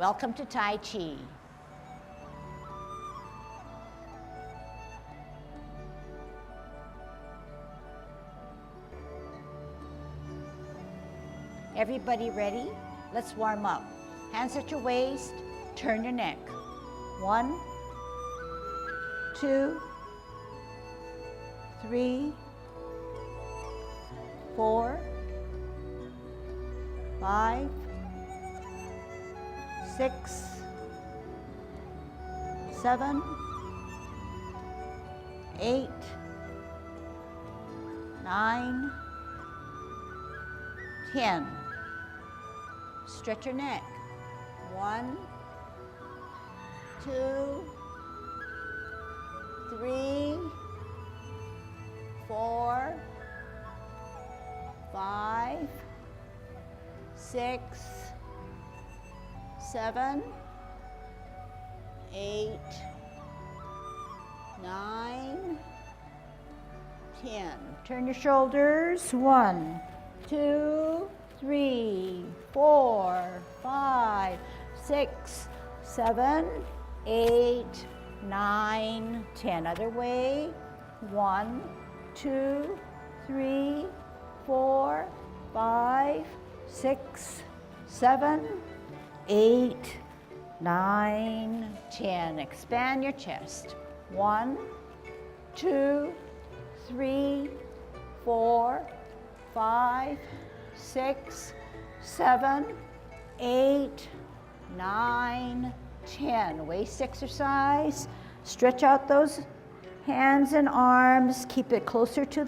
Welcome to Tai Chi. Everybody ready? Let's warm up. Hands at your waist, turn your neck. 1, 2, 3, 4, 5, 6, 7, 8, 9, 10. Stretch your neck. 1, 2, 3, 4, 5, 6, 7, 8, 9, 10. Turn your shoulders. 1, 2, 3, 4, 5, 6, 7, 8, 9, 10. Other way. 1, 2, 3, 4, 5, 6, 7, 8, 9, 10. Expand your chest. 1, 2, 3, 4, 5, 6, 7, 8, 9, 10. Waist exercise. Stretch out those hands and arms. Keep it closer to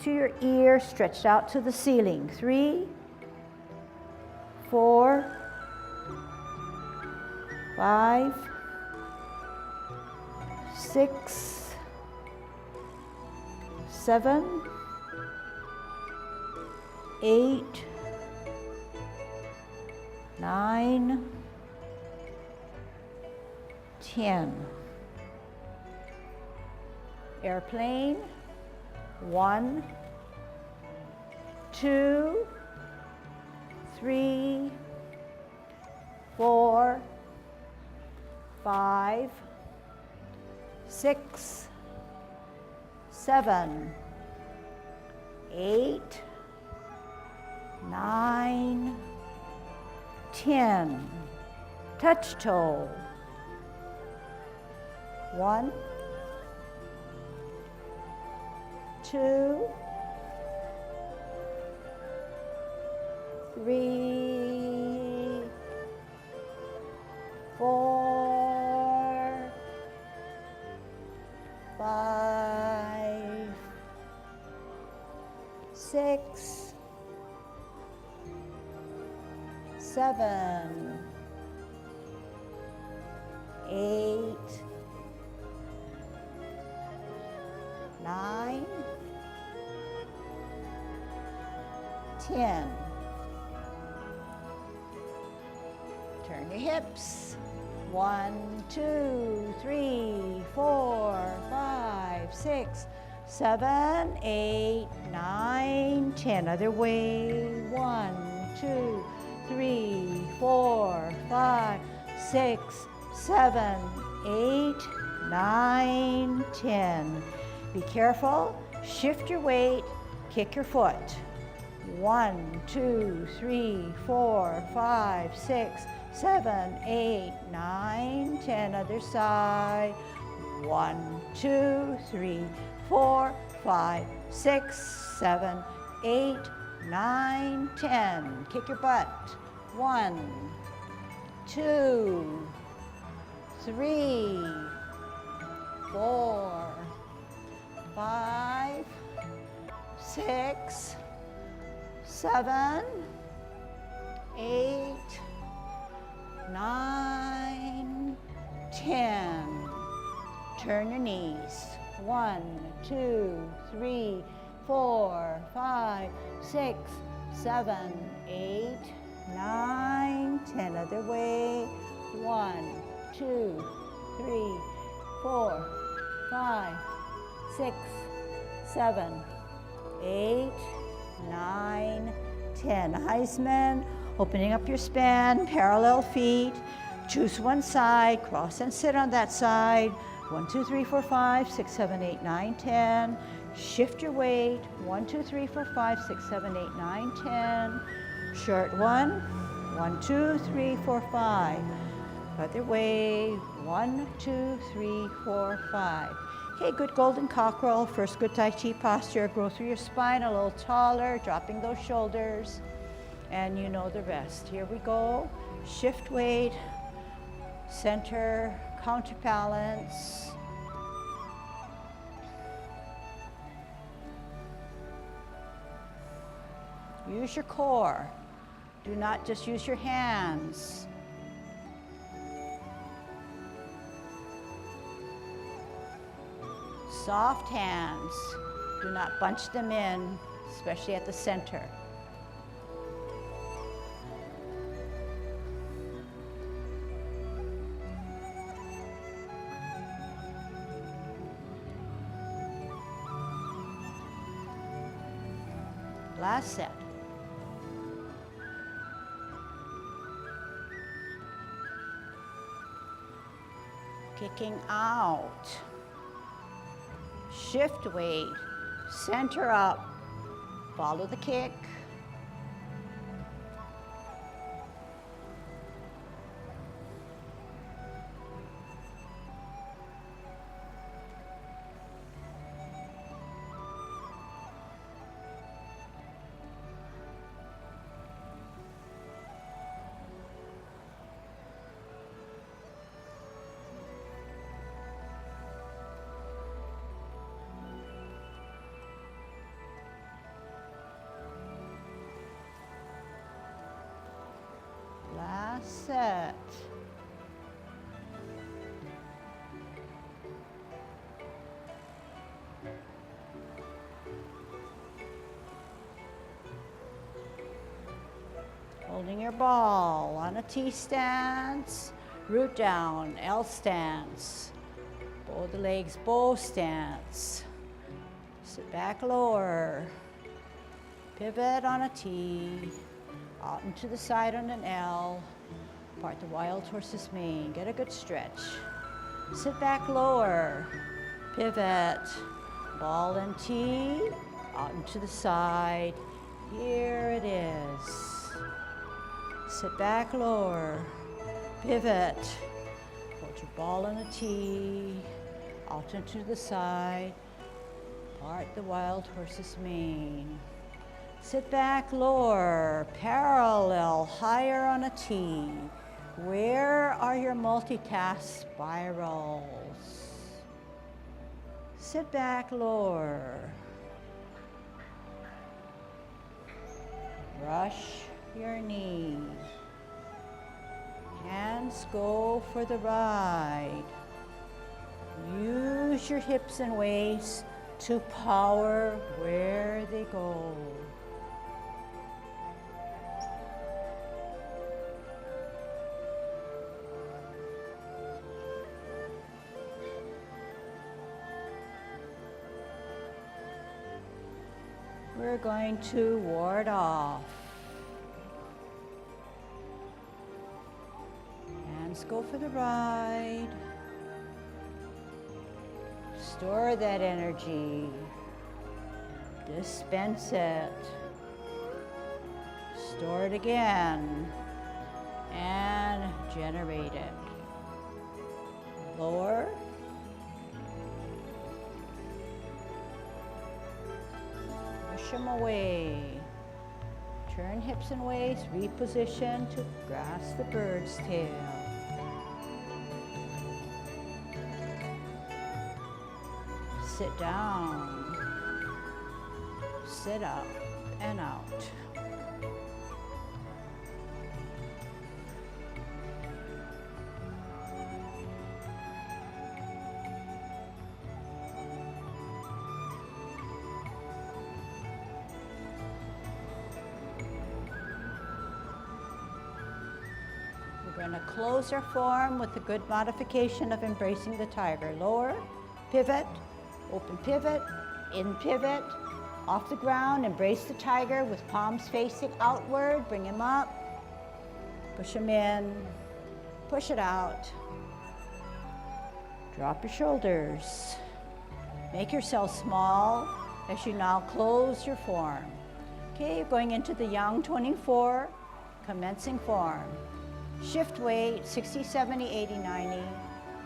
your ear, stretched out to the ceiling. 3, 4, 5, 6, 7, 8, 9, 10. Airplane. 1, 2, 3, 4, 5, 6, 7, 8, 9, 10. Touch toe. 1, 2, 3, 4, 5, 6, 7, 8, 9, 10. Turn your hips. 1, 2, 3, 4, 5, 6, 7, 8, 9, 10. Other way. 1, 2, 3, 4, 5, 6, 7, 8, 9, 10. Be careful. Shift your weight. Kick your foot. 1, 2, 3, 4, 5, 6, 7, 8, 9, 10. Other side. 1, 2, 3, 4, 5, 6, 7, 8, 9, 10. Kick your butt. 1, 2, 3, 4, 5, 6, 7, 8, 9, 10. Turn your knees. 1, 2, 3, 4, 5, 6, 7, 8, 9, 10. Other way. 1, 2, 3, 4, 5, 6, 7, 8, 9, 10. Heisman. Opening up your span, parallel feet. Choose one side, cross and sit on that side. 1, 2, 3, 4, 5, 6, 7, 8, 9, 10. Shift your weight. 1, 2, 3, 4, 5, 6, 7, 8, 9, 10. Short one. 1, 2, 3, 4, 5. Other way. 1, 2, 3, 4, 5. Okay, good golden cockerel. First good Tai Chi posture. Grow through your spine a little taller, dropping those shoulders. And you know the rest. Here we go. Shift weight. Center, counterbalance. Use your core. Do not just use your hands. Soft hands. Do not bunch them in, especially at the center. Last set. Kicking out. Shift weight. Center up. Follow the kick. Last set. Holding your ball on a T stance, root down, L stance, bow the legs, bow stance, sit back lower, pivot on a T, out and to the side on an L, part the wild horse's mane, get a good stretch. Sit back lower, pivot, ball and T, out and to the side, here it is. Sit back lower, pivot, hold your ball on a T, out and to the side, part the wild horse's mane. Sit back lower, parallel, higher on a T. Where are your multitask spirals? Sit back lower. Brush your knee. Hands go for the ride. Use your hips and waist to power where they go. We're going to ward off. Hands go for the ride. Store that energy. Dispense it. Store it again. And generate it. Lower. Push them away. Turn hips and waist, reposition to grasp the bird's tail. Sit down. Sit up and out. We're going to close our form with a good modification of embracing the tiger. Lower, pivot, open pivot, in pivot, off the ground, embrace the tiger with palms facing outward, bring him up, Push them in, push it out. Drop your shoulders. Make yourself small as you now close your form. Okay, you're going into the Yang 24, commencing form. Shift weight, 60, 70, 80, 90,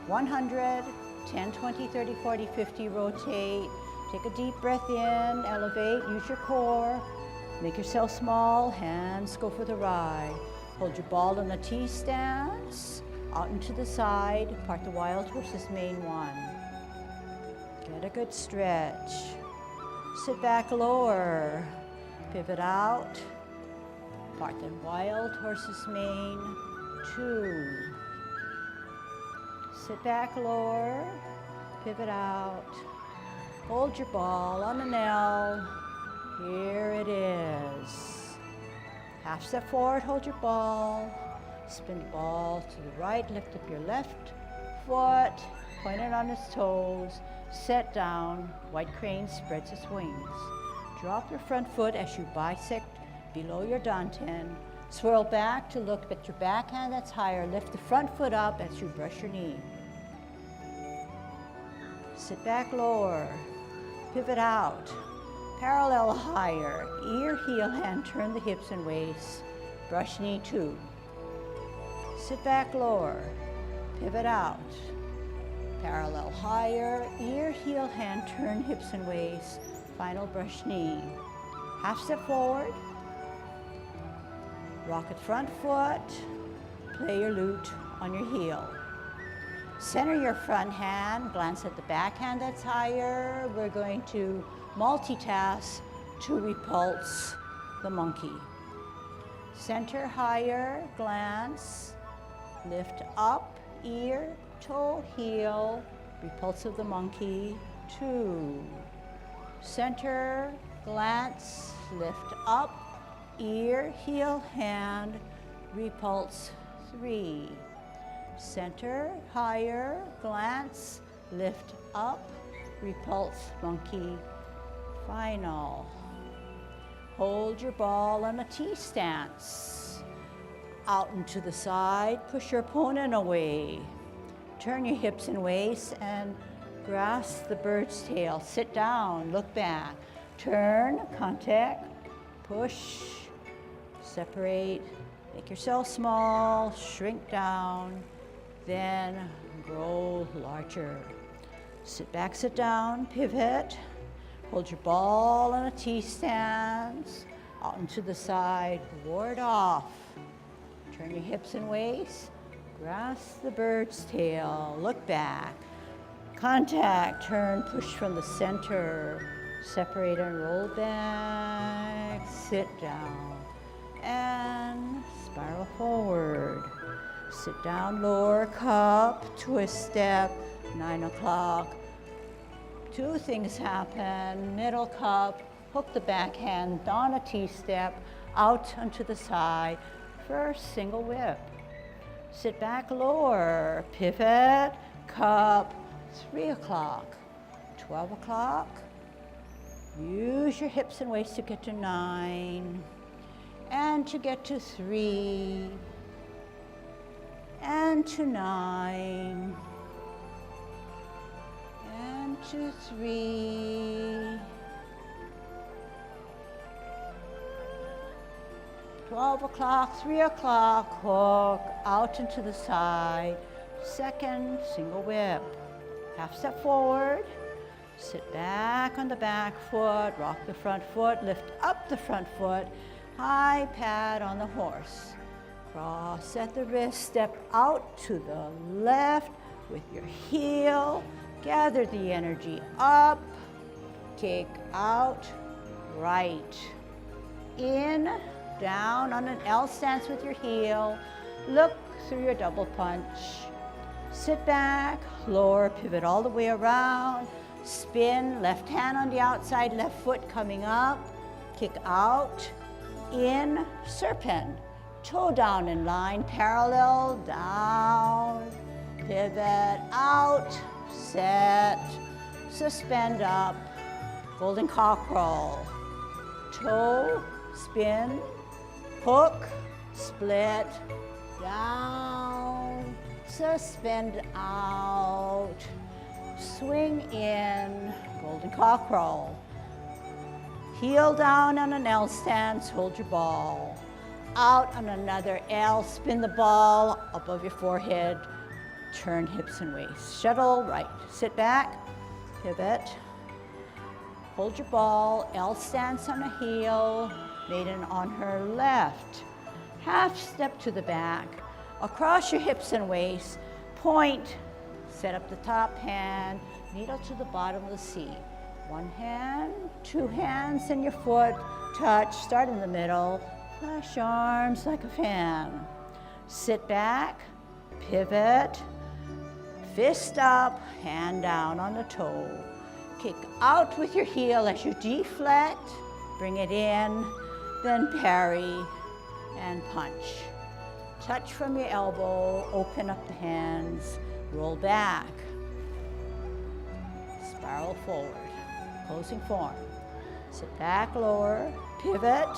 100, 10, 20, 30, 40, 50, rotate. Take a deep breath in, elevate, use your core. Make yourself small, hands go for the ride. Hold your ball in a T stance, out and to the side, part the wild horse's mane one. Get a good stretch. Sit back lower, pivot out, part the wild horse's mane, 2. Sit back lower, pivot out. Hold your ball on an L. Here it is. Half step forward, hold your ball. Spin the ball to the right, lift up your left foot, point it on its toes, set down, white crane spreads its wings. Drop your front foot as you bisect below your dantian. Swirl back to look at your backhand that's higher. Lift the front foot up as you brush your knee. Sit back lower, pivot out. Parallel higher, ear, heel, hand, turn the hips and waist. Brush knee 2. Sit back lower, pivot out. Parallel higher, ear, heel, hand, turn hips and waist. Final brush knee. Half step forward. Rocket front foot. Play your lute on your heel. Center your front hand, glance at the back hand that's higher. We're going to multitask to repulse the monkey. Center higher, glance, lift up, ear, toe, heel, repulse of the monkey, 2. Center, glance, lift up, ear, heel, hand, repulse, 3. Center, higher, glance, lift up, repulse, monkey, final. Hold your ball on a T stance. Out and to the side, push your opponent away. Turn your hips and waist and grasp the bird's tail. Sit down, look back. Turn, contact, push, separate, make yourself small, shrink down, then grow larger. Sit back, sit down, pivot. Hold your ball on a T stance, out and to the side, ward off. Turn your hips and waist, grasp the bird's tail, look back. Contact, turn, push from the center, separate and roll back, sit down, and spiral forward. Sit down, lower cup, twist step, 9 o'clock. 2 things happen, middle cup, hook the backhand on a T-step, out onto the side, first single whip. Sit back lower, pivot, cup, 3 o'clock, 12 o'clock. Use your hips and waist to get to 9, and to get to 3, and to 9, and to 3, 12 o'clock, 3 o'clock, hook, out and to the side, second single whip. Half step forward, sit back on the back foot, rock the front foot, lift up the front foot, high pad on the horse. Cross at the wrist, step out to the left with your heel, gather the energy up, kick out, right, in, down on an L stance with your heel, look through your double punch, sit back, lower, pivot all the way around, spin, left hand on the outside, left foot coming up, kick out, in, serpent, toe down in line, parallel, down, pivot, out, set, suspend up, golden cockerel, toe, spin, hook, split, down, suspend out, swing in, golden cockerel. Heel down on an L stance, hold your ball. Out on another L, spin the ball above your forehead, turn hips and waist. Shuttle right, sit back, pivot. Hold your ball, L stance on a heel, maiden on her left. Half step to the back, across your hips and waist, point, set up the top hand, needle to the bottom of the seat. One hand, two hands and your foot, touch, start in the middle, flash arms like a fan. Sit back, pivot, fist up, hand down on the toe. Kick out with your heel as you deflect, bring it in, then parry and punch. Touch from your elbow, open up the hands, roll back, spiral forward. Closing form. Sit back, lower, pivot,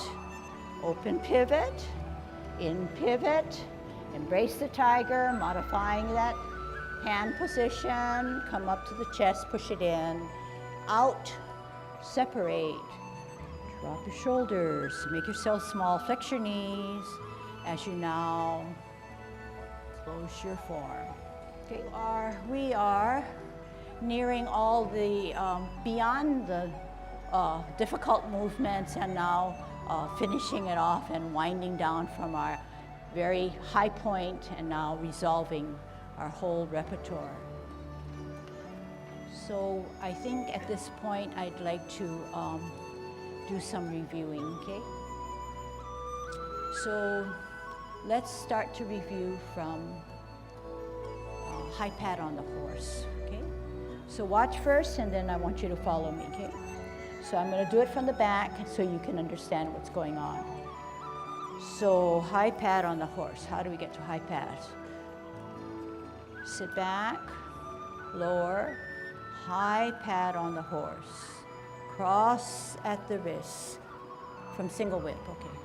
open pivot, in pivot, embrace the tiger, modifying that hand position, come up to the chest, push it in, out, separate, drop your shoulders, make yourself small, flex your knees as you now close your form. Okay, we are nearing all the, beyond the difficult movements and now finishing it off and winding down from our very high point and now resolving our whole repertoire. So I think at this point I'd like to do some reviewing, okay? So let's start to review from high pat on the horse, okay? So watch first and then I want you to follow me, okay? So I'm gonna do it from the back so you can understand what's going on. So high pat on the horse. How do we get to high pat? Sit back, lower, high pat on the horse. Cross at the wrist from single whip, okay?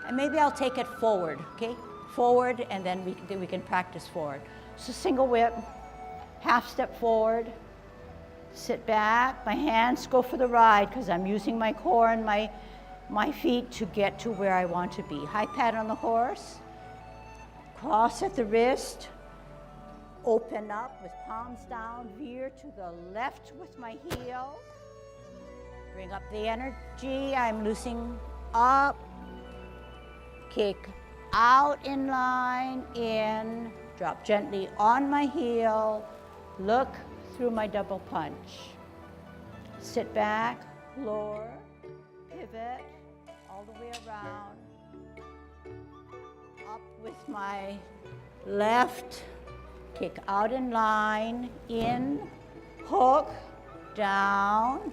And maybe I'll take it forward, okay? Forward and then we can practice forward. So single whip, half step forward, sit back, my hands go for the ride because I'm using my core and my feet to get to where I want to be. High pat on the horse, cross at the wrist, open up with palms down, veer to the left with my heel, bring up the energy, I'm loosening up, kick out in line, in, drop gently on my heel, look through my double punch. Sit back, lower, pivot, all the way around, up with my left, kick out in line, in, hook, down,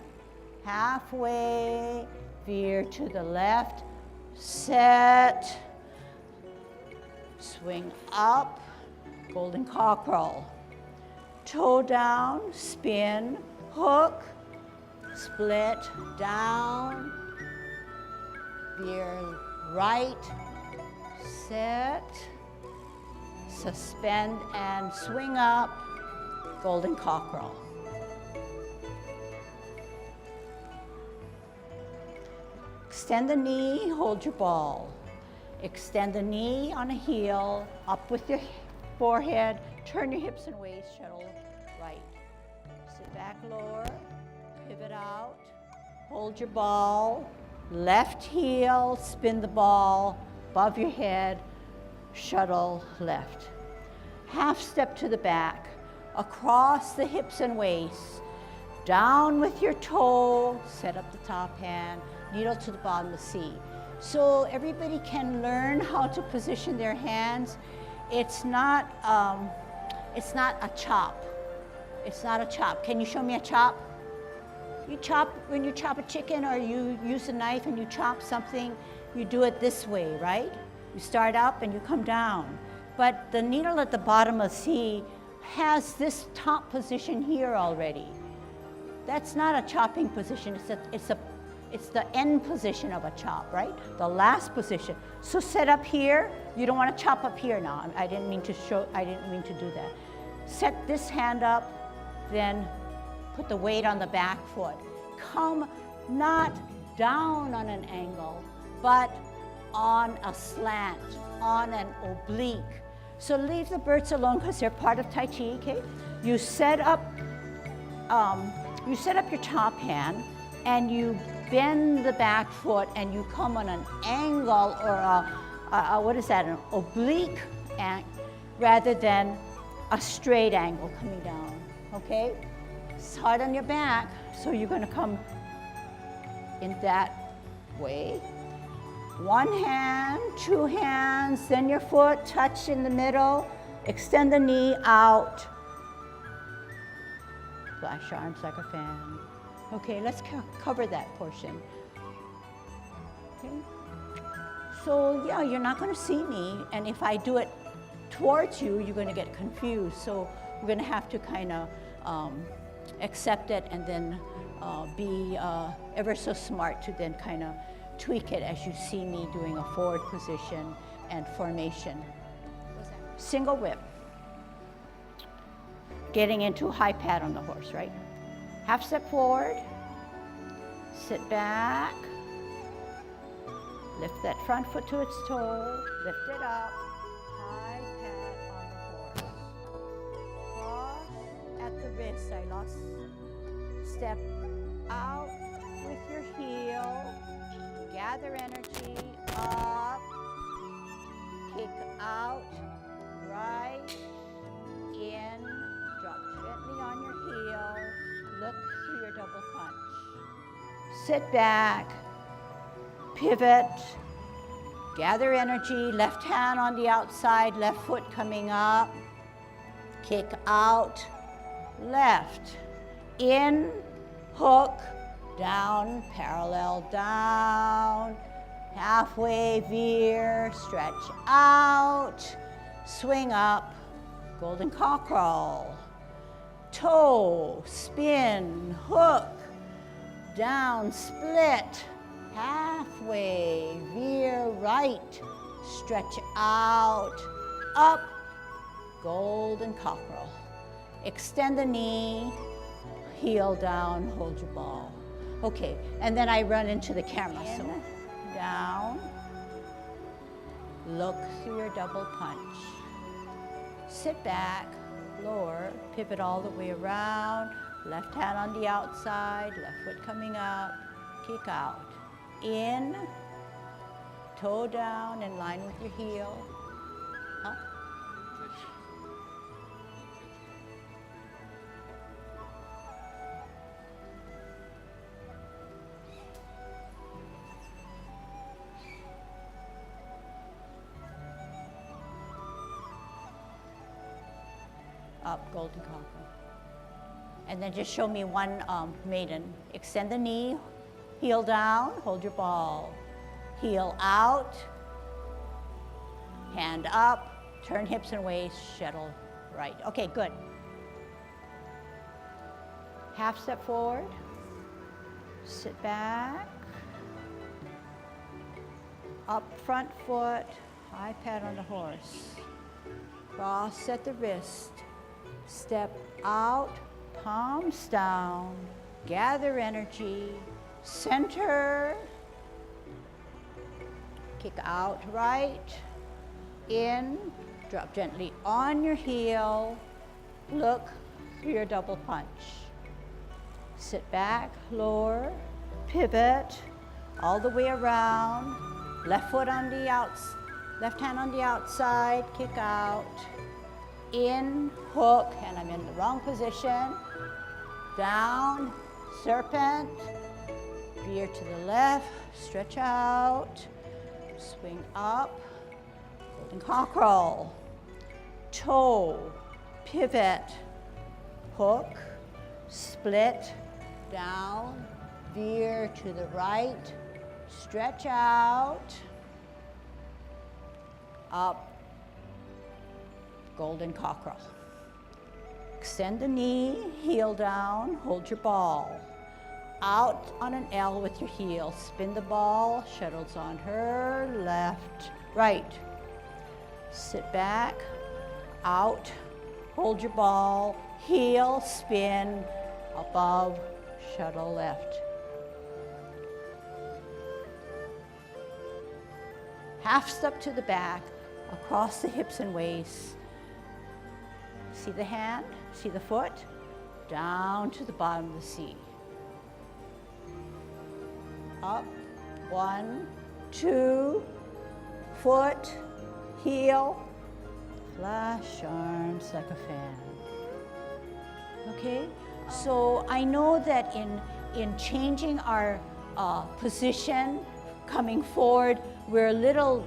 halfway, veer to the left, set, swing up, golden cockerel. Toe down, spin, hook, split, down, veer right, set, suspend and swing up, golden cockerel. Extend the knee, hold your ball. Extend the knee on a heel, up with your forehead, turn your hips and waist, shuttle right. Sit back, lower, pivot out, hold your ball, left heel, spin the ball above your head, shuttle left. Half step to the back, across the hips and waist, down with your toe, set up the top hand, needle to the bottom of the seat. So everybody can learn how to position their hands. It's not a chop. It's not a chop. Can you show me a chop? You chop, when you chop a chicken or you use a knife and you chop something, you do it this way, right? You start up and you come down. But the needle at the bottom of the C has this top position here already. That's not a chopping position, it's a it's the end position of a chop, right? The last position. So set up here. You don't want to chop up here now. I didn't mean to do that. Set this hand up, then put the weight on the back foot. Come not down on an angle, but on a slant, on an oblique. So leave the birds alone because they're part of Tai Chi, okay? You set up your top hand and you bend the back foot and you come on an angle or what is that, an oblique rather than a straight angle coming down, okay? It's hard on your back, so you're gonna come in that way. One hand, two hands, then your foot touch in the middle, extend the knee out. Flash arms like a fan. Okay, let's cover that portion. Okay. So yeah, you're not gonna see me, and if I do it towards you, you're gonna get confused. So we're gonna have to kind of accept it and then be ever so smart to then kind of tweak it as you see me doing a forward position and formation. Single whip. Getting into a high pad on the horse, right? Half step forward, sit back, lift that front foot to its toe, lift it up, high pad on the horse. Cross at the wrist, I lost. Step out with your heel, gather energy, up, kick out, right, in, drop gently on your heel, look through your double punch. Sit back, pivot, gather energy, left hand on the outside, left foot coming up, kick out, left, in, hook, down, parallel down, halfway veer, stretch out, swing up, golden cockerel, toe, spin, hook, down, split, halfway, veer right, stretch out, up, golden cockerel. Extend the knee, heel down, hold your ball. Okay, and then I run into the camera. So down, look through your double punch. Sit back, lower, pivot all the way around, left hand on the outside, left foot coming up, kick out. In, toe down in line with your heel, up. Up, golden cockerel. And then just show me one maiden. Extend the knee, heel down, hold your ball. Heel out, hand up, turn hips and waist, shuttle right. Okay, good. Half step forward, sit back, up front foot, high pad on the horse. Cross at the wrist, step out, palms down, gather energy, center, kick out right, in, drop gently on your heel, look through your double punch. Sit back, lower, pivot, all the way around, left foot on the outside, left hand on the outside, kick out, in, hook, and I'm in the wrong position, down, serpent, veer to the left, stretch out, swing up, golden cockerel, toe, pivot, hook, split, down, veer to the right, stretch out, up, golden cockerel. Extend the knee, heel down, hold your ball. out on an L with your heel. Spin the ball, shuttles on her, left, right. Sit back, out, hold your ball, heel, spin, above, shuttle left. Half step to the back, across the hips and waist. See the hand, see the foot, down to the bottom of the C. Up, 1, 2, foot, heel, flash arms like a fan. Okay, so I know that in changing our position, coming forward, we're a little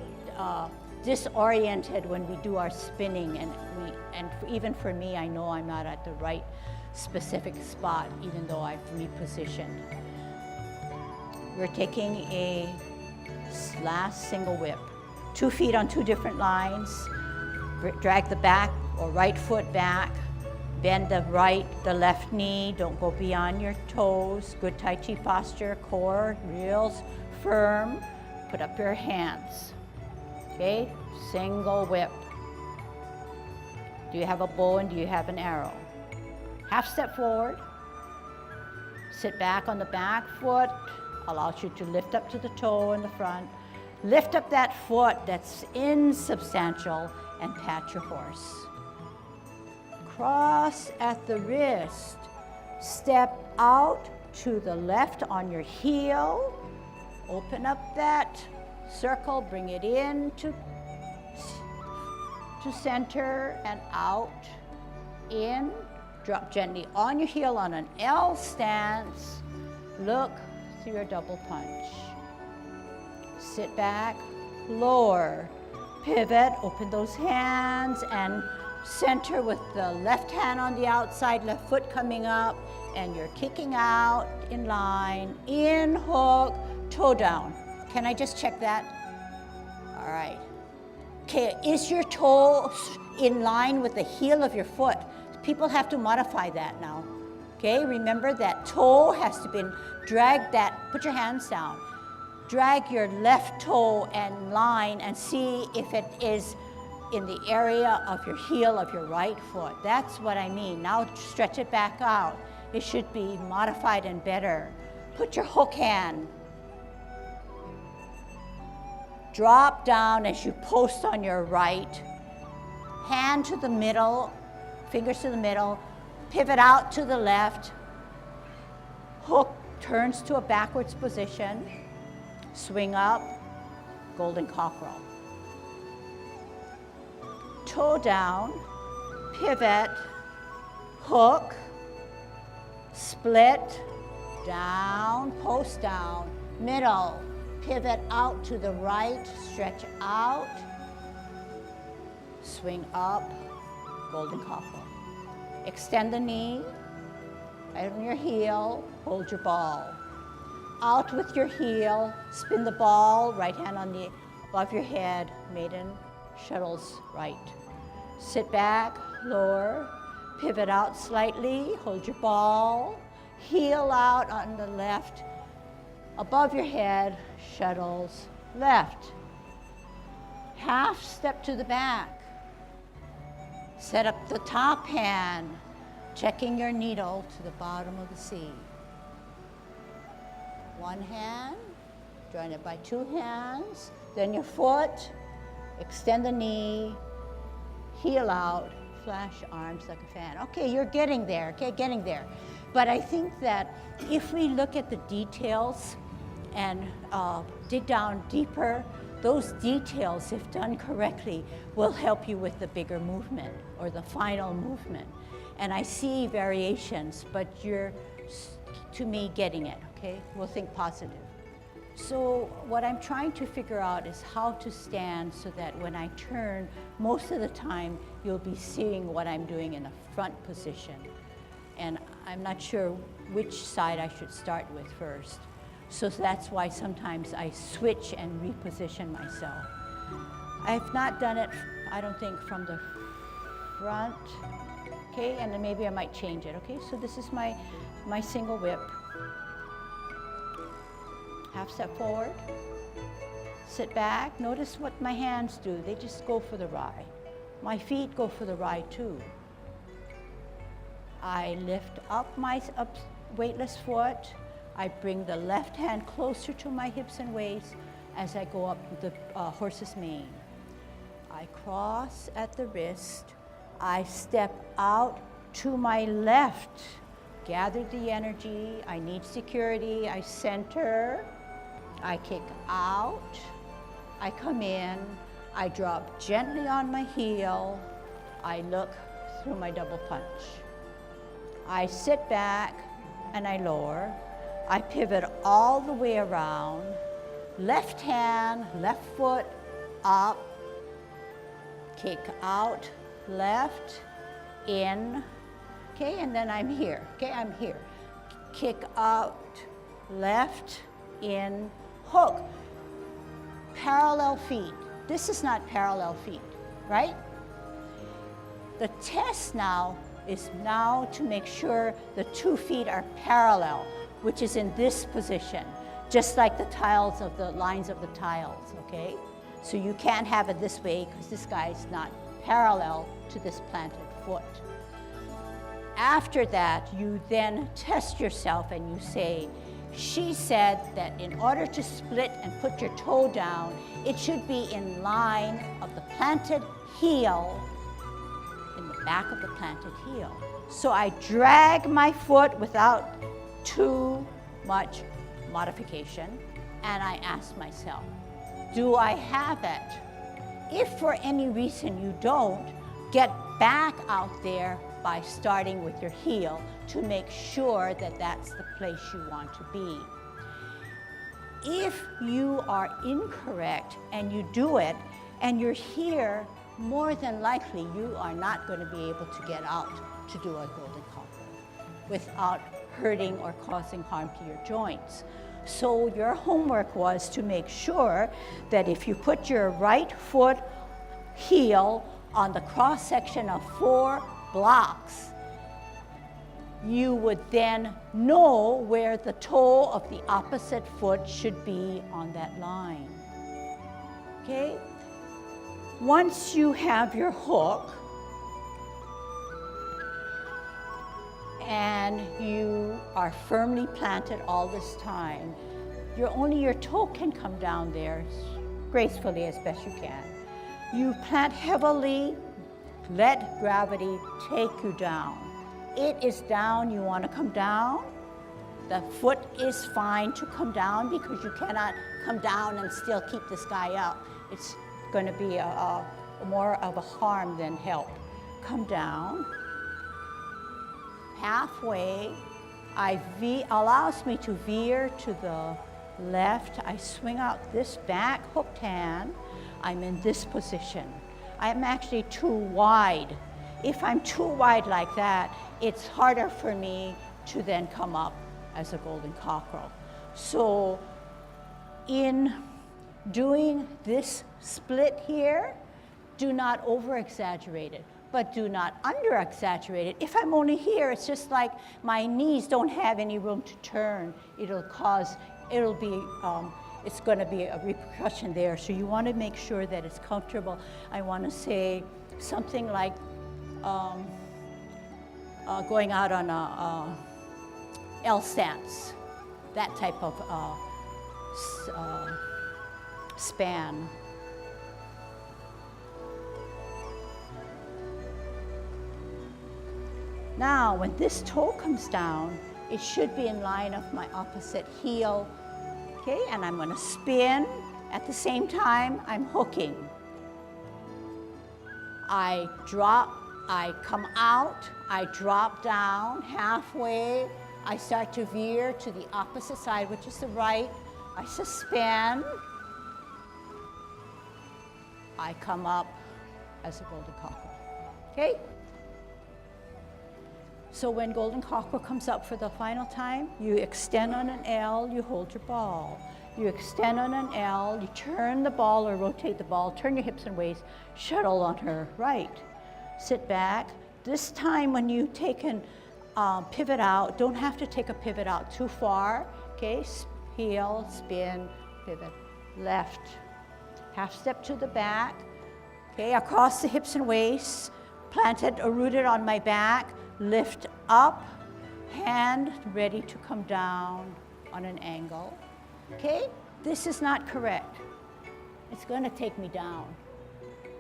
disoriented when we do our spinning, and even for me, I know I'm not at the right specific spot, even though I've repositioned. We're taking a last single whip. 2 feet on 2 different lines. Drag the back or right foot back. Bend the left knee. Don't go beyond your toes. Good Tai Chi posture, core real firm. Put up your hands. Okay, single whip. Do you have a bow and do you have an arrow? Half step forward. Sit back on the back foot. Allows you to lift up to the toe in the front. Lift up that foot that's insubstantial and pat your horse. Cross at the wrist. Step out to the left on your heel. Open up that circle, bring it in to center and out, in. Drop gently on your heel on an L stance. Look through your double punch. Sit back, lower, pivot, open those hands and center with the left hand on the outside, left foot coming up, and you're kicking out in line, in, hook, toe down. Can I just check that? All right. Okay, is your toe in line with the heel of your foot? People have to modify that now. Okay, remember that toe has to be dragged put your hands down. Drag your left toe and line and see if it is in the area of your heel of your right foot. That's what I mean. Now stretch it back out. It should be modified and better. Put your hook hand. Drop down as you post on your right. Hand to the middle, fingers to the middle. Pivot out to the left. Hook turns to a backwards position. Swing up, golden cockerel. Toe down, pivot, hook, split, down, post down, middle, pivot out to the right, stretch out, swing up, golden cockerel. Extend the knee, right on your heel, hold your ball. Out with your heel, spin the ball, right hand on the above your head, maiden, shuttles right. Sit back, lower, pivot out slightly, hold your ball, heel out on the left, above your head, shuttles left. Half step to the back. Set up the top hand, checking your needle to the bottom of the C. One hand, join it by 2 hands, then your foot, extend the knee, heel out, flash arms like a fan. Okay, you're getting there, okay, getting there. But I think that if we look at the details and dig down deeper, those details, if done correctly, will help you with the bigger movement or the final movement. And I see variations, but you're, to me, getting it, okay? We'll think positive. So what I'm trying to figure out is how to stand so that when I turn, most of the time, you'll be seeing what I'm doing in a front position. And I'm not sure which side I should start with first. So that's why sometimes I switch and reposition myself. I've not done it, I don't think, from the front, okay? And then maybe I might change it, okay? So this is my single whip. Half step forward. Sit back. Notice what my hands do. They just go for the ride. My feet go for the ride too. I lift up my weightless foot. I bring the left hand closer to my hips and waist as I go up the horse's mane. I cross at the wrist. I step out to my left. Gather the energy. I need security. I center. I kick out. I come in. I drop gently on my heel. I look through my double punch. I sit back and I lower. I pivot all the way around. Left hand, left foot up. Kick out, left, in. Okay, and then I'm here. Okay, I'm here. Kick out, left, in, hook. Parallel feet. This is not parallel feet, right? The test now is to make sure the 2 feet are parallel, which is in this position, just like the tiles of the lines of the tiles, okay? So you can't have it this way because this guy's not parallel to this planted foot. After that, you then test yourself and you say, she said that in order to split and put your toe down, it should be in line of the planted heel, in the back of the planted heel. So I drag my foot without too much modification, and I ask myself, do I have it? If for any reason you don't, get back out there by starting with your heel to make sure that that's the place you want to be. If you are incorrect and you do it and you're here, more than likely you are not going to be able to get out to do a golden cockerel without hurting or causing harm to your joints. So your homework was to make sure that if you put your right foot heel on the cross section of 4 blocks, you would then know where the toe of the opposite foot should be on that line. Okay? Once you have your hook and you are firmly planted all this time, only your toe can come down there gracefully as best you can. You plant heavily, let gravity take you down. It is down, you want to come down. The foot is fine to come down because you cannot come down and still keep this guy up. It's going to be more of a harm than help. Come down. Halfway, allows me to veer to the left. I swing out this back hooked hand. I'm in this position. I'm actually too wide. If I'm too wide like that, it's harder for me to then come up as a golden cockerel. So in doing this split here, do not over-exaggerate it, but do not under-exaggerate it. If I'm only here, it's just like my knees don't have any room to turn. It's going to be a repercussion there. So you want to make sure that it's comfortable. I want to say something like going out on a L stance, that type of span. Now, when this toe comes down, it should be in line of my opposite heel. Okay, and I'm going to spin. At the same time, I'm hooking. I drop, I come out, I drop down halfway. I start to veer to the opposite side, which is the right. I suspend. I come up as a golden cockerel. Okay? So when golden cockerel comes up for the final time, you extend on an L, you hold your ball. You extend on an L, you turn the ball or rotate the ball, turn your hips and waist, shuttle on her right. Sit back. This time when you take and pivot out, don't have to take a pivot out too far, okay? heel, spin, pivot, left. Half step to the back, okay, across the hips and waist, planted or rooted on my back, lift up, hand ready to come down on an angle, okay? This is not correct. It's going to take me down,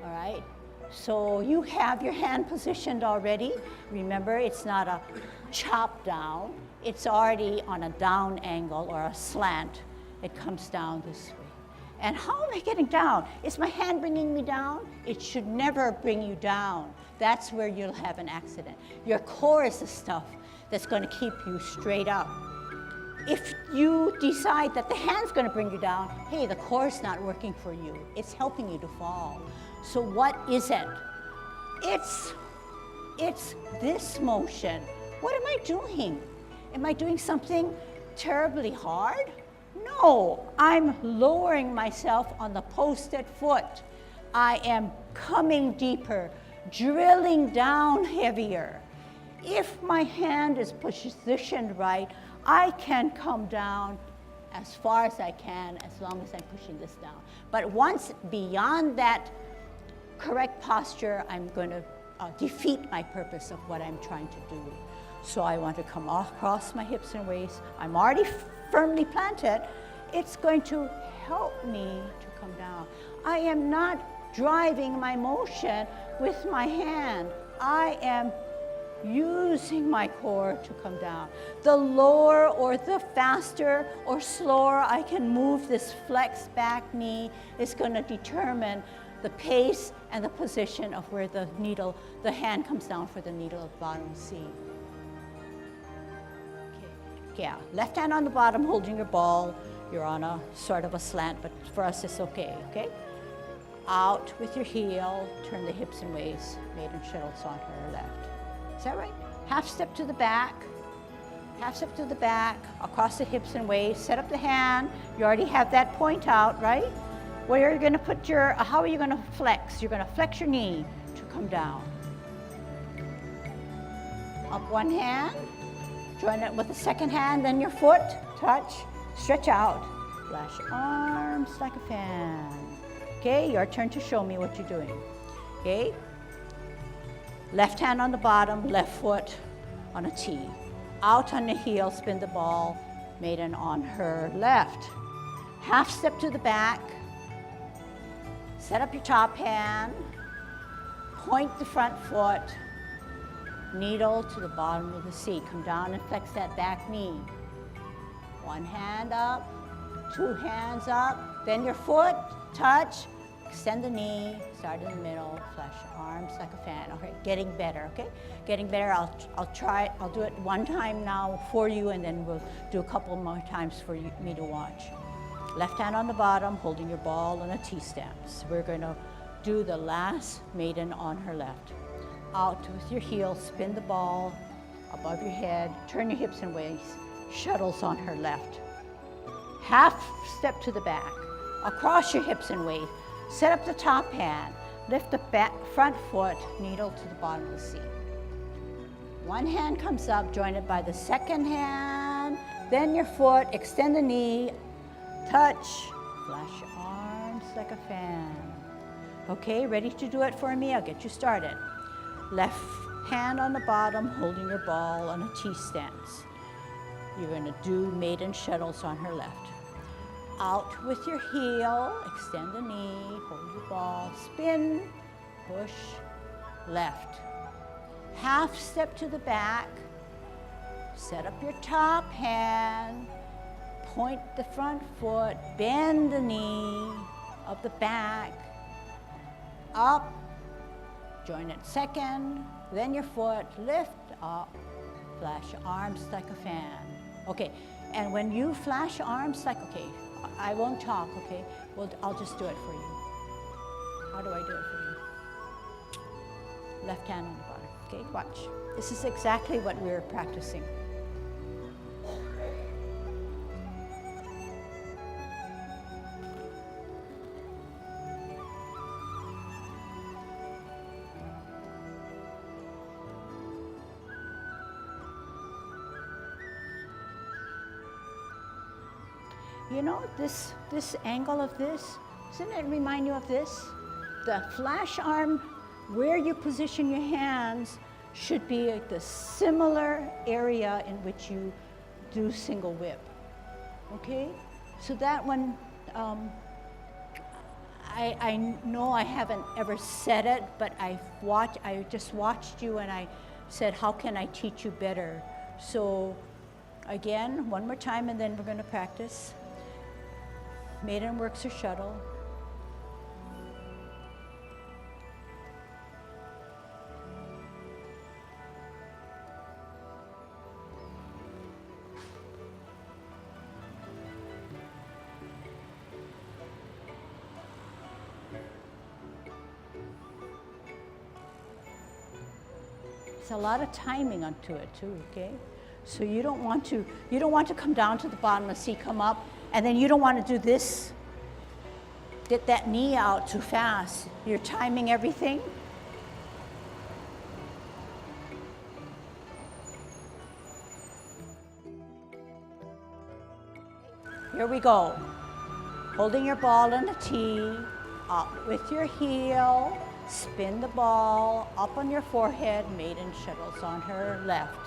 all right? So you have your hand positioned already. Remember, it's not a chop down. It's already on a down angle or a slant. It comes down this way. And how am I getting down? Is my hand bringing me down? It should never bring you down. That's where you'll have an accident. Your core is the stuff that's going to keep you straight up. If you decide that the hand's going to bring you down, hey, the core's not working for you. It's helping you to fall. So what is it? It's this motion. What am I doing? Am I doing something terribly hard? No, I'm lowering myself on the posted foot. I am coming deeper, drilling down heavier. If my hand is positioned right, I can come down as far as I can as long as I'm pushing this down. But once beyond that correct posture, I'm going to defeat my purpose of what I'm trying to do. So I want to come across my hips and waist. I'm already firmly planted. It's going to help me to come down. I am not driving my motion with my hand. I am using my core to come down. The lower or the faster or slower I can move this flex back knee is going to determine the pace and the position of where the needle, the hand comes down for the needle at the bottom C. Okay. Yeah, left hand on the bottom holding your ball. You're on a sort of a slant, but for us it's okay, okay? Out with your heel, turn the hips and waist, maiden shuttles on her left. Is that right? Half step to the back, half step to the back, across the hips and waist, set up the hand. You already have that point out, right? Where you're gonna put your, how are you gonna flex? You're gonna flex your knee to come down. Up one hand, join it with the second hand, then your foot, touch, stretch out. Flash arms like a fan. Okay, your turn to show me what you're doing. Okay? Left hand on the bottom, left foot on a T. Out on the heel, spin the ball, maiden on her left. Half step to the back. Set up your top hand. Point the front foot. Needle to the bottom of the C. Come down and flex that back knee. One hand up, two hands up, then your foot, touch, extend the knee, start in the middle, flash arms like a fan. Okay, getting better, okay? Getting better, I'll do it one time now for you, and then we'll do a couple more times for me to watch. Left hand on the bottom, holding your ball on a T-stance. We're gonna do the last maiden on her left. Out with your heel, spin the ball above your head, turn your hips and waist, shuttles on her left. Half step to the back, across your hips and waist, set up the top hand, lift the back, front foot, needle to the bottom of the C. One hand comes up, joined by the second hand, then your foot, extend the knee, touch, flash arms like a fan. Okay, ready to do it for me? I'll get you started. Left hand on the bottom, holding your ball on a T-stance. You're gonna do maiden shuttles on her left. Out with your heel, extend the knee, hold your ball, spin, push, left. Half step to the back, set up your top hand, point the front foot, bend the knee of the back, up, join it second, then your foot, lift up, flash arms like a fan. Okay, and when you flash arms like, okay, I won't talk, okay? Well, I'll just do it for you. How do I do it for you? Left hand on the bottom, okay? Watch. This is exactly what we're practicing. You know, this angle of this, doesn't it remind you of this? The flash arm, where you position your hands, should be at the similar area in which you do single whip. Okay? So that one, I know I haven't ever said it, but I just watched you and I said, how can I teach you better? So again, one more time and then we're going to practice. Maiden works her shuttle. It's a lot of timing onto it too, okay? So you don't want to come down to the bottom and see come up, and then you don't want to do this, get that knee out too fast. You're timing everything. Here we go. Holding your ball in a T, up with your heel, spin the ball up on your forehead, maiden shuttles on her left.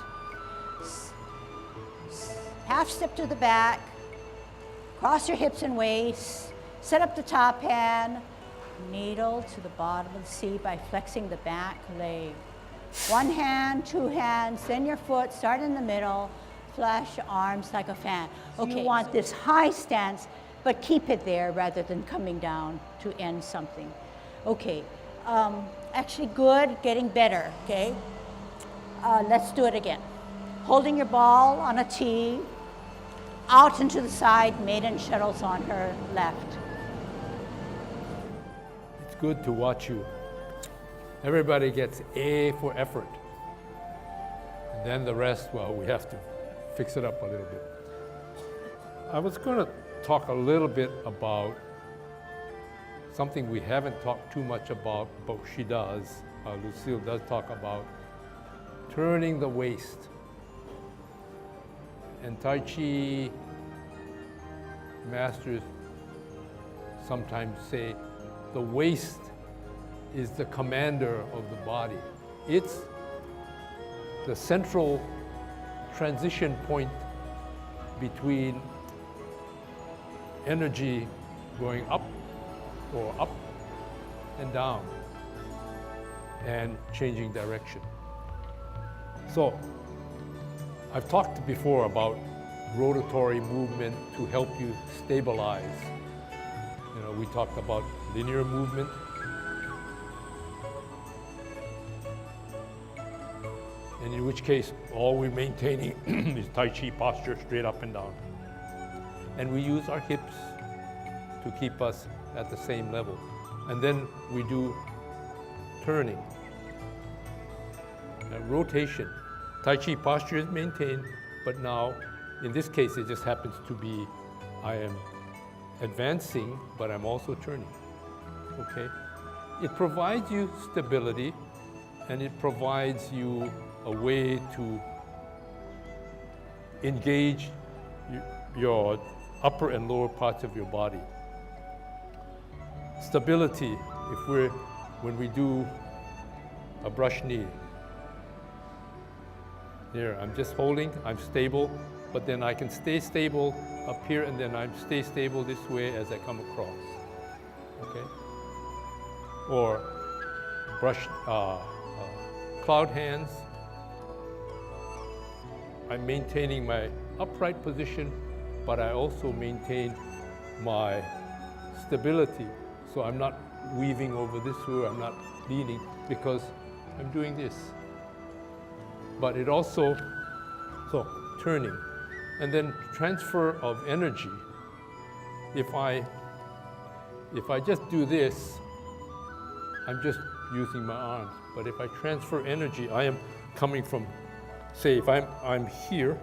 Half step to the back, cross your hips and waist, set up the top hand, needle to the bottom of the seat by flexing the back leg. One hand, two hands, then your foot, start in the middle, flash arms like a fan. Okay, you want this high stance, but keep it there rather than coming down to end something. Okay, actually good, getting better, okay? Let's do it again. Holding your ball on a tee, out and to the side, maiden shuttles on her left. It's good to watch you. Everybody gets A for effort. And then the rest, well, we have to fix it up a little bit. I was going to talk a little bit about something we haven't talked too much about, but she does. Lucille does talk about turning the waist. And Tai Chi masters sometimes say the waist is the commander of the body. It's the central transition point between energy going up or up and down and changing direction. So I've talked before about rotatory movement to help you stabilize. You know, we talked about linear movement. And in which case, all we're maintaining is Tai Chi posture, straight up and down. And we use our hips to keep us at the same level. And then we do turning, rotation. Tai Chi posture is maintained, but now, in this case, it just happens to be, I am advancing, but I'm also turning, okay? It provides you stability, and it provides you a way to engage your upper and lower parts of your body. Stability, when we do a brush knee, here, I'm just holding, I'm stable, but then I can stay stable up here, and then I stay stable this way as I come across, okay? Or brush, cloud hands. I'm maintaining my upright position, but I also maintain my stability. So I'm not weaving over this way, I'm not leaning, because I'm doing this. But it also, so turning. And then transfer of energy. If I just do this, I'm just using my arms. But if I transfer energy, I am coming from, say, if I'm here,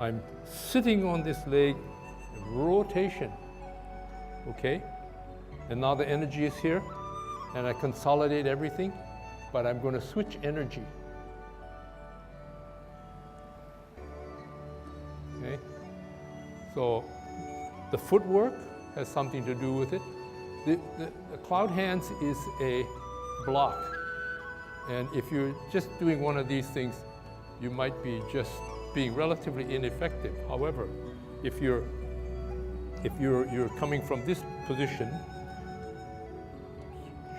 I'm sitting on this leg, rotation, okay? And now the energy is here, and I consolidate everything, but I'm going to switch energy. Okay? So the footwork has something to do with it. The cloud hands is a block. And if you're just doing one of these things, you might be just being relatively ineffective. However, if you're coming from this position,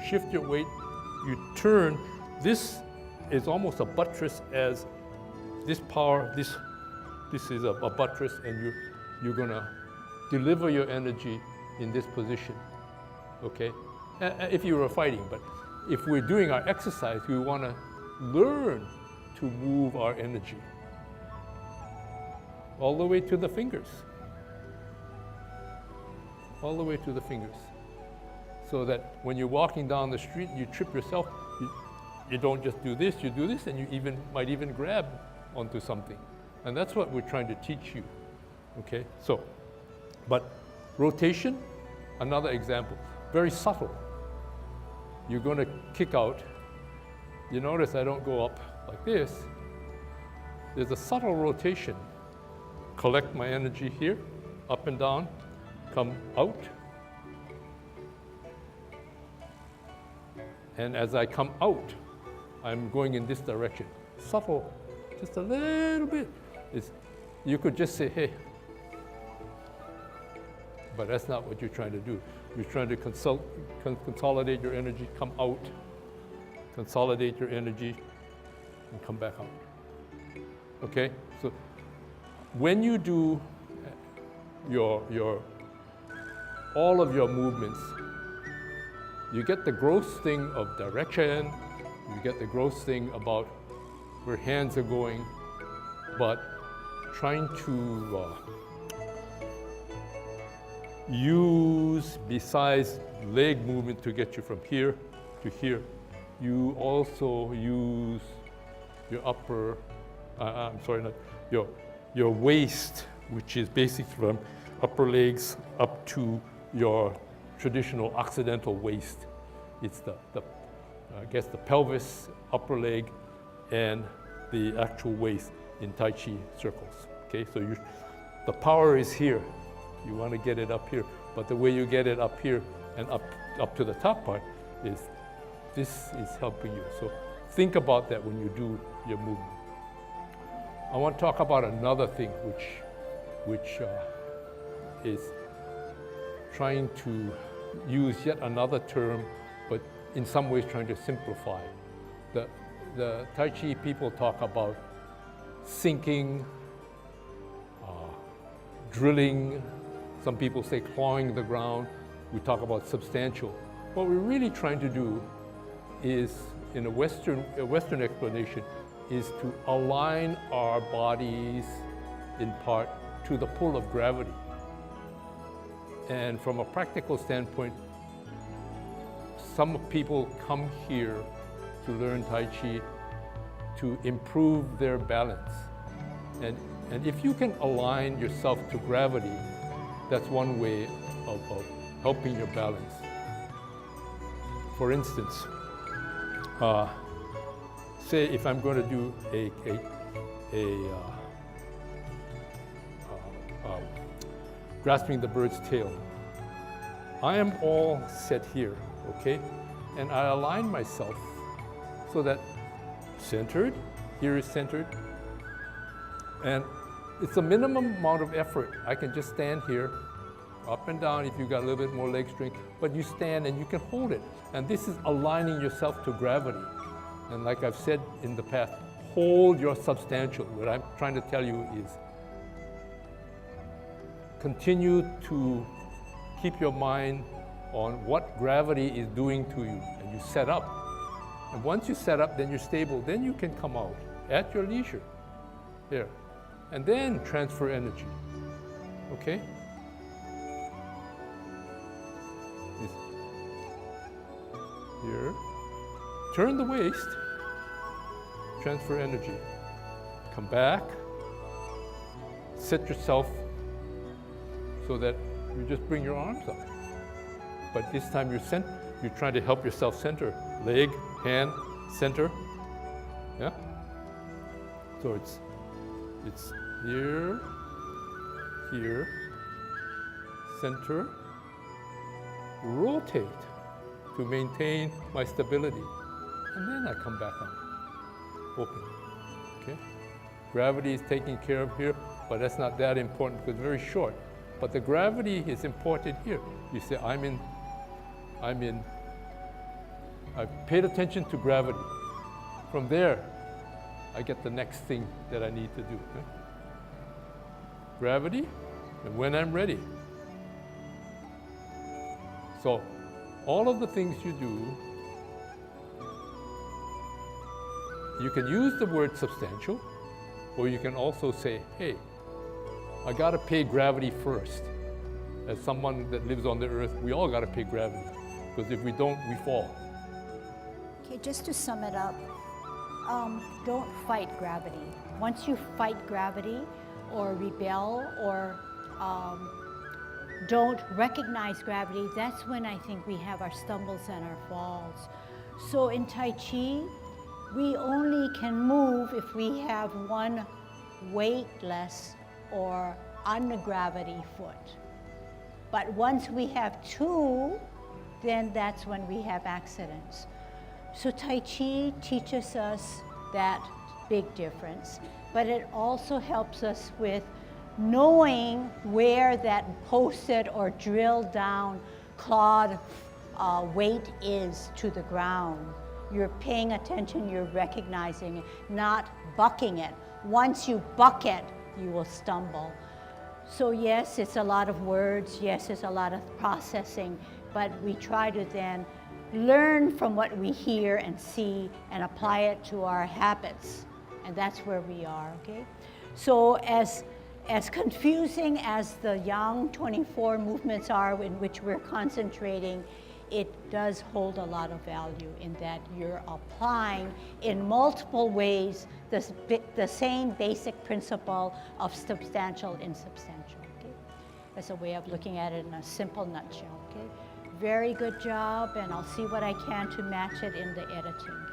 shift your weight, you turn, this is almost a buttress as this power, this is a buttress, and you're gonna deliver your energy in this position, okay? If you were fighting, but if we're doing our exercise, we wanna learn to move our energy all the way to the fingers. All the way to the fingers. So that when you're walking down the street and you trip yourself, you don't just do this, you do this, and you might even grab onto something. And that's what we're trying to teach you, okay? So, but rotation, another example, very subtle. You're gonna kick out. You notice I don't go up like this. There's a subtle rotation. Collect my energy here, up and down, come out. And as I come out, I'm going in this direction. Subtle, just a little bit. You could just say, hey, but that's not what you're trying to do. You're trying to consolidate your energy, come out, consolidate your energy, and come back out. Okay? So when you do all of your movements, you get the gross thing of direction, you get the gross thing about where hands are going, but trying to use, besides leg movement to get you from here to here, you also use your upper, your waist, which is basically from upper legs up to your traditional occidental waist. It's I guess the pelvis, upper leg, and the actual waist in Tai Chi circles. Okay, so the power is here. You want to get it up here, but the way you get it up here and up to the top part is this is helping you. So think about that when you do your movement. I want to talk about another thing which is trying to use yet another term, but in some ways trying to simplify. The Tai Chi people talk about sinking, drilling. Some people say clawing the ground. We talk about substantial. What we're really trying to do is, in a Western explanation, is to align our bodies in part to the pull of gravity. And from a practical standpoint, some people come here to learn Tai Chi to improve their balance. And if you can align yourself to gravity, that's one way of helping your balance. For instance, say if I'm going to do grasping the bird's tail, I am all set here, okay? And I align myself so that centered, here is centered, and it's a minimum amount of effort. I can just stand here, up and down if you've got a little bit more leg strength, but you stand and you can hold it. And this is aligning yourself to gravity. And like I've said in the past, hold your substantial. What I'm trying to tell you is continue to keep your mind on what gravity is doing to you, and you set up. And once you set up, then you're stable, then you can come out at your leisure. Here. And then transfer energy, okay? Here, turn the waist, transfer energy. Come back, set yourself so that you just bring your arms up. But this time you're trying to help yourself center. Leg, hand, center, yeah? So it's here, here, center, rotate to maintain my stability. And then I come back up, open, okay? Gravity is taken care of here, but that's not that important because it's very short. But the gravity is important here. You say, I've paid attention to gravity. From there, I get the next thing that I need to do. Okay? Gravity, and when I'm ready. So, all of the things you do, you can use the word substantial, or you can also say, hey, I gotta pay gravity first. As someone that lives on the earth, we all gotta pay gravity, because if we don't, we fall. Okay, just to sum it up, don't fight gravity. Once you fight gravity or rebel or don't recognize gravity, that's when I think we have our stumbles and our falls. So in Tai Chi, we only can move if we have one weightless or under gravity foot. But once we have two, then that's when we have accidents. So Tai Chi teaches us that big difference, but it also helps us with knowing where that posted or drilled down clawed weight is to the ground. You're paying attention, you're recognizing it, not bucking it. Once you buck it, you will stumble. So yes, it's a lot of words, yes, it's a lot of processing, but we try to then learn from what we hear and see and apply it to our habits. And that's where we are, okay? So as confusing as the Yang 24 movements are in which we're concentrating, it does hold a lot of value in that you're applying in multiple ways the same basic principle of substantial, insubstantial, okay? That's a way of looking at it in a simple nutshell, okay? Very good job, and I'll see what I can to match it in the editing.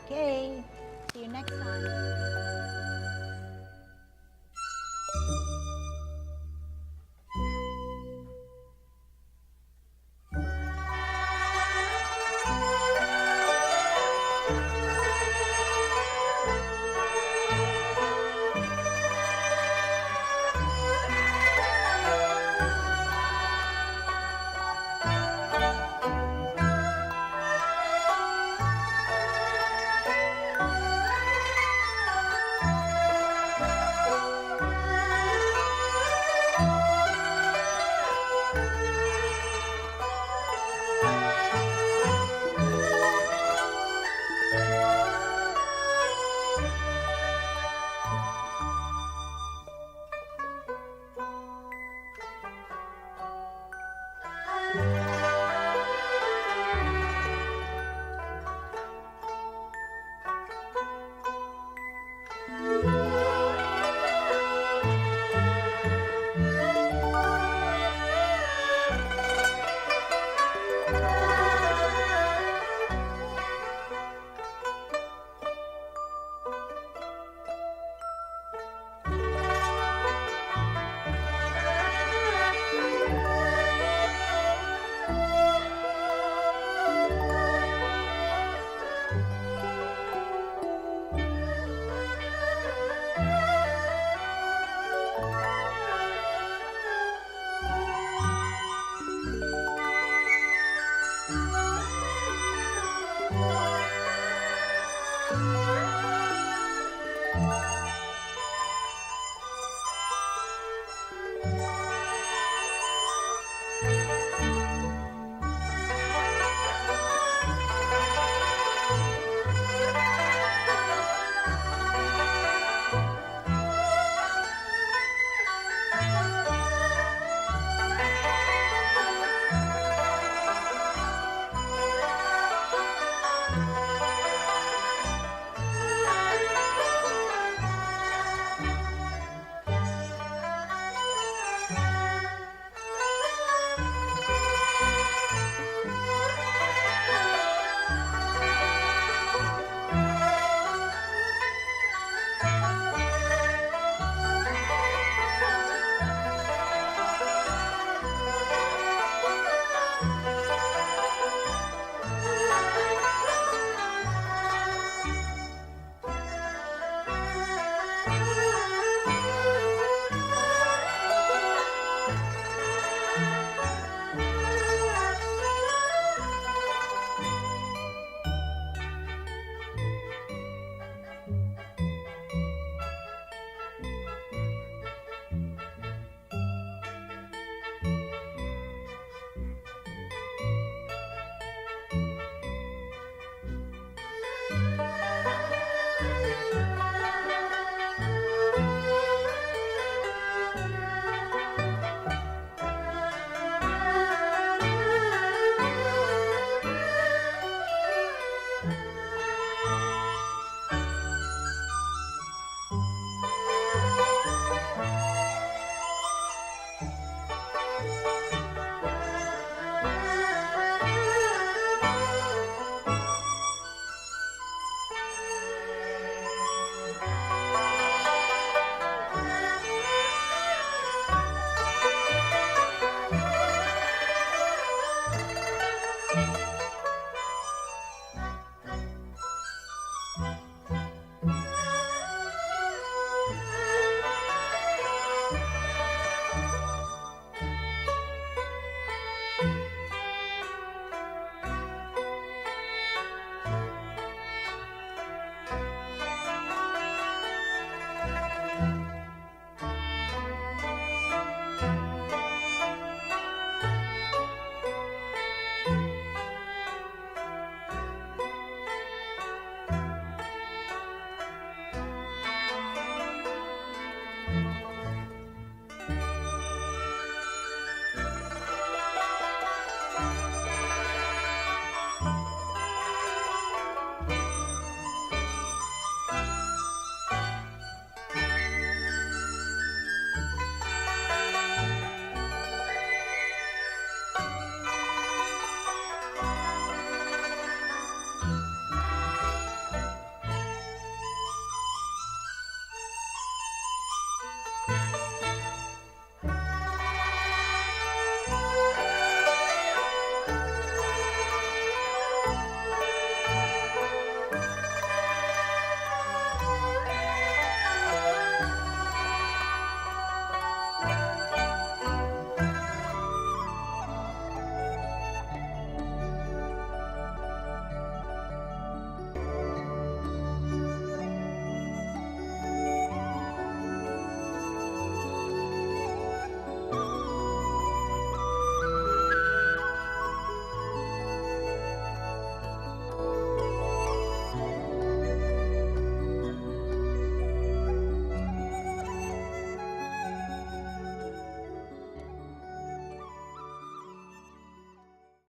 Okay, see you next time.